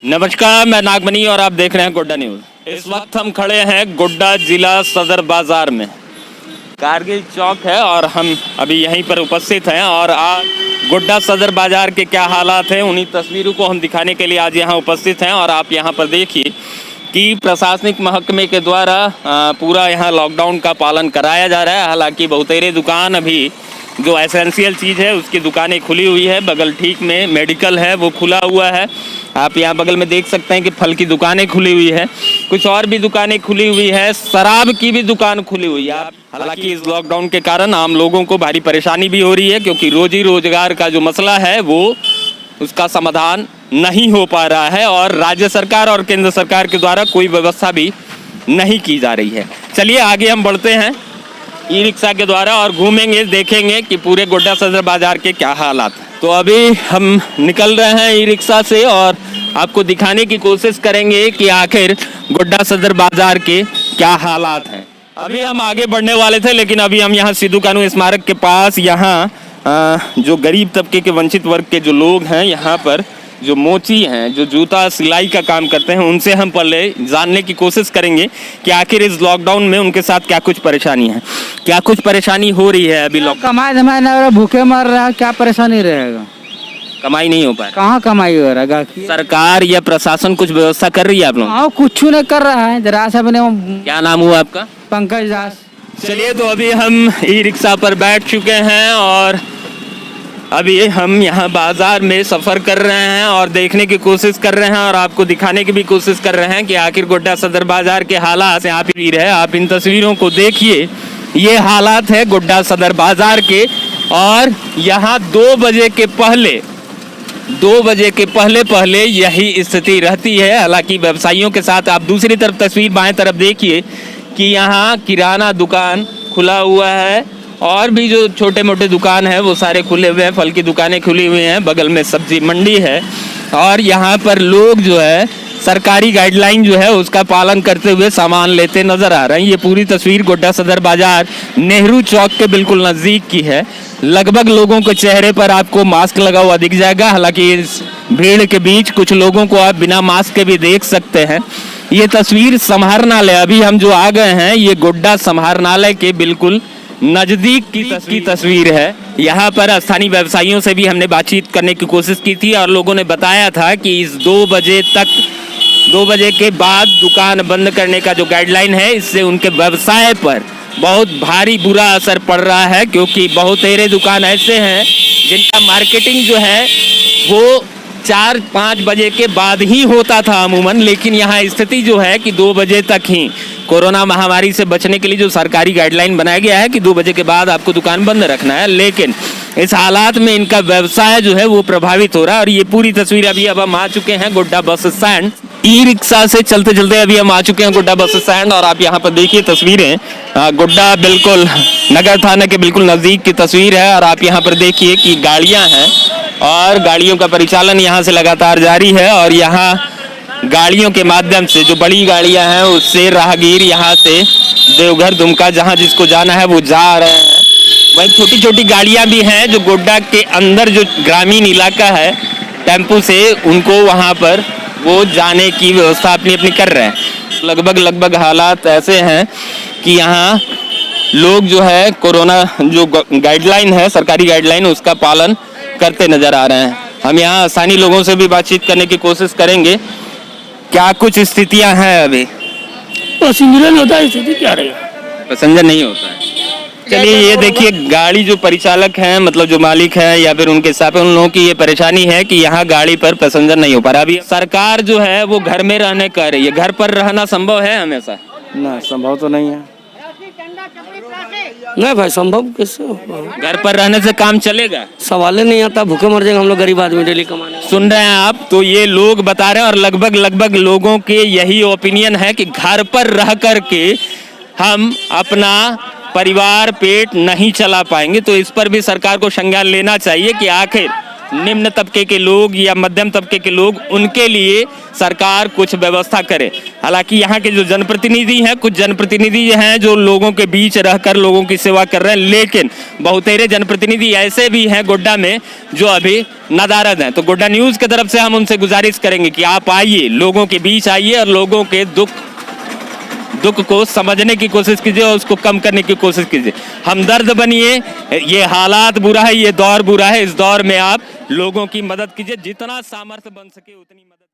नमस्कार, मैं नागमणि और आप देख रहे हैं गोड्डा न्यूज। इस वक्त हम खड़े हैं गोड्डा जिला सदर बाजार में। कारगिल चौक है और हम अभी यहीं पर उपस्थित हैं और आज गोड्डा सदर बाजार के क्या हालात हैं उन्हीं तस्वीरों को हम दिखाने के लिए आज यहाँ उपस्थित हैं। और आप यहाँ पर देखिए कि प्रशासनिक महकमे के द्वारा पूरा यहाँ लॉकडाउन का पालन कराया जा रहा है। हालांकि बहुतेरे दुकान अभी जो एसेंशियल चीज़ है उसकी दुकानें खुली हुई है। बगल ठीक में मेडिकल है वो खुला हुआ है। आप यहाँ बगल में देख सकते हैं कि फल की दुकानें खुली हुई है, कुछ और भी दुकानें खुली हुई है, शराब की भी दुकान खुली हुई है। हालांकि इस लॉकडाउन के कारण आम लोगों को भारी परेशानी भी हो रही है क्योंकि रोजी रोजगार का जो मसला है वो उसका समाधान नहीं हो पा रहा है और राज्य सरकार और केंद्र सरकार के द्वारा कोई व्यवस्था भी नहीं की जा रही है। चलिए आगे हम बढ़ते हैं ई रिक्शा के द्वारा और घूमेंगे, देखेंगे कि पूरे गोड्डा सदर बाजार के क्या हालात हैं। तो अभी हम निकल रहे हैं ई रिक्शा से और आपको दिखाने की कोशिश करेंगे कि आखिर गोड्डा सदर बाजार के क्या हालात हैं। अभी हम आगे बढ़ने वाले थे लेकिन अभी हम यहाँ सिद्धू कानू स्मारक के पास यहाँ जो गरीब तबके के वंचित वर्ग के जो लोग हैं यहाँ पर जो मोची हैं, जो जूता सिलाई का काम करते हैं, उनसे हम पहले जानने की कोशिश करेंगे कि आखिर इस लॉकडाउन में उनके साथ क्या कुछ परेशानी है, क्या कुछ परेशानी हो रही है। अभी कमाई धमाई ना हो रहा, भूखे मर रहा है, क्या परेशानी रहेगा। कमाई नहीं हो पाए, कहाँ कमाई हो रहा है। सरकार या प्रशासन कुछ व्यवस्था कर रही है आप लोग? हाँ, कुछ नहीं कर रहा है। जरा सा बने। क्या नाम हुआ आपका? पंकज दास। चलिए, तो अभी हम ई रिक्शा पर बैठ चुके हैं और अभी हम यहाँ बाजार में सफ़र कर रहे हैं और देखने की कोशिश कर रहे हैं और आपको दिखाने की भी कोशिश कर रहे हैं कि आखिर गोड्डा सदर बाजार के हालात यहाँ पे है। आप इन तस्वीरों को देखिए, ये हालात है गोड्डा सदर बाजार के। और यहाँ 2 बजे के पहले यही स्थिति रहती है। हालांकि व्यवसायियों के साथ आप दूसरी तरफ तस्वीर बाएं तरफ देखिए कि यहाँ किराना दुकान खुला हुआ है और भी जो छोटे मोटे दुकान है वो सारे खुले हुए हैं। फल की दुकानें खुली हुई हैं, बगल में सब्जी मंडी है और यहाँ पर लोग जो है सरकारी गाइडलाइन जो है उसका पालन करते हुए सामान लेते नजर आ रहे हैं। ये पूरी तस्वीर गोड्डा सदर बाजार नेहरू चौक के बिल्कुल नज़दीक की है। लगभग लोगों के चेहरे पर आपको मास्क लगा हुआ दिख जाएगा। हालांकि इस भीड़ के बीच कुछ लोगों को आप बिना मास्क के भी देख सकते हैं। ये तस्वीर समाहरणालय, अभी हम जो आ गए हैं ये गोड्डा समाहरणालय के बिल्कुल नजदीक की तस्वीर है। यहाँ पर स्थानीय व्यवसायियों से भी हमने बातचीत करने की कोशिश की थी और लोगों ने बताया था कि इस 2 बजे के बाद दुकान बंद करने का जो गाइडलाइन है इससे उनके व्यवसाय पर बहुत भारी बुरा असर पड़ रहा है क्योंकि बहुतेरे दुकान ऐसे हैं जिनका मार्केटिंग जो है वो 4-5 बजे के बाद ही होता था अमूमन। लेकिन यहाँ स्थिति जो है कि 2 बजे तक ही, कोरोना महामारी से बचने के लिए जो सरकारी गाइडलाइन बनाया गया है कि 2 बजे के बाद आपको दुकान बंद रखना है, लेकिन इस हालात में इनका व्यवसाय जो है वो प्रभावित हो रहा है। और ये पूरी तस्वीर अभी अब हम आ चुके हैं Godda bus stand. E rickshaw से चलते चलते अभी हम आ चुके हैं गोड्डा बस स्टैंड और आप यहाँ पर देखिए तस्वीरें, गोड्डा बिल्कुल नगर थाना के बिल्कुल नज़दीक की तस्वीर है। और आप यहाँ पर देखिए कि गाड़ियाँ हैं और गाड़ियों का परिचालन यहाँ से लगातार जारी है और यहाँ गाड़ियों के माध्यम से जो बड़ी गाड़ियाँ हैं उससे राहगीर यहाँ से देवघर, दुमका, जहाँ जिसको जाना है वो जा रहे हैं। वहीं छोटी छोटी गाड़ियाँ भी हैं जो गोड्डा के अंदर जो ग्रामीण इलाका है टेम्पो से उनको वहाँ पर वो जाने की व्यवस्था अपनी अपनी कर रहे हैं। लगभग हालात ऐसे हैं कि यहाँ लोग जो है कोरोना जो गाइडलाइन है, सरकारी गाइडलाइन, उसका पालन करते नजर आ रहे हैं। हम यहाँ स्थानीय लोगों से भी बातचीत करने की कोशिश करेंगे क्या कुछ स्थितियाँ हैं। अभी पैसेंजर नहीं होता है, स्थिति क्या रहेगा, पैसेंजर नहीं होता है। चलिए, ये देखिए गाड़ी जो परिचालक हैं, मतलब जो मालिक है या फिर उनके साथ उन लोगों की ये परेशानी है कि यहाँ गाड़ी पर पैसेंजर नहीं हो पा रहा। अभी सरकार जो है वो घर में रहने कह रही है, घर पर रहना संभव है हमेशा? ना, संभव तो नहीं है। नहीं भाई, संभव कैसे होगा? घर पर रहने से काम चलेगा? सवाल ही नहीं आता, भूखे मर जाएंगे हम लोग, गरीब आदमी डेली कमाने। सुन रहे हैं आप, तो ये लोग बता रहे हैं और लगभग लोगों के यही ओपिनियन है कि घर पर रह करके हम अपना परिवार पेट नहीं चला पाएंगे। तो इस पर भी सरकार को संज्ञान लेना चाहिए कि आखिर निम्न तबके के लोग या मध्यम तबके के लोग, उनके लिए सरकार कुछ व्यवस्था करे। हालांकि यहाँ के जो जनप्रतिनिधि हैं, कुछ जनप्रतिनिधि हैं जो लोगों के बीच रहकर लोगों की सेवा कर रहे हैं, लेकिन बहुतेरे जनप्रतिनिधि ऐसे भी हैं गोड्डा में जो अभी नदारद हैं। तो गोड्डा न्यूज़ की तरफ से हम उनसे गुजारिश करेंगे कि आप आइए, लोगों के बीच आइए और लोगों के दुख को समझने की कोशिश कीजिए और उसको कम करने की कोशिश कीजिए। हमदर्द बनिए। ये हालात बुरा है, ये दौर बुरा है, इस दौर में आप लोगों की मदद कीजिए, जितना सामर्थ्य बन सके उतनी मदद।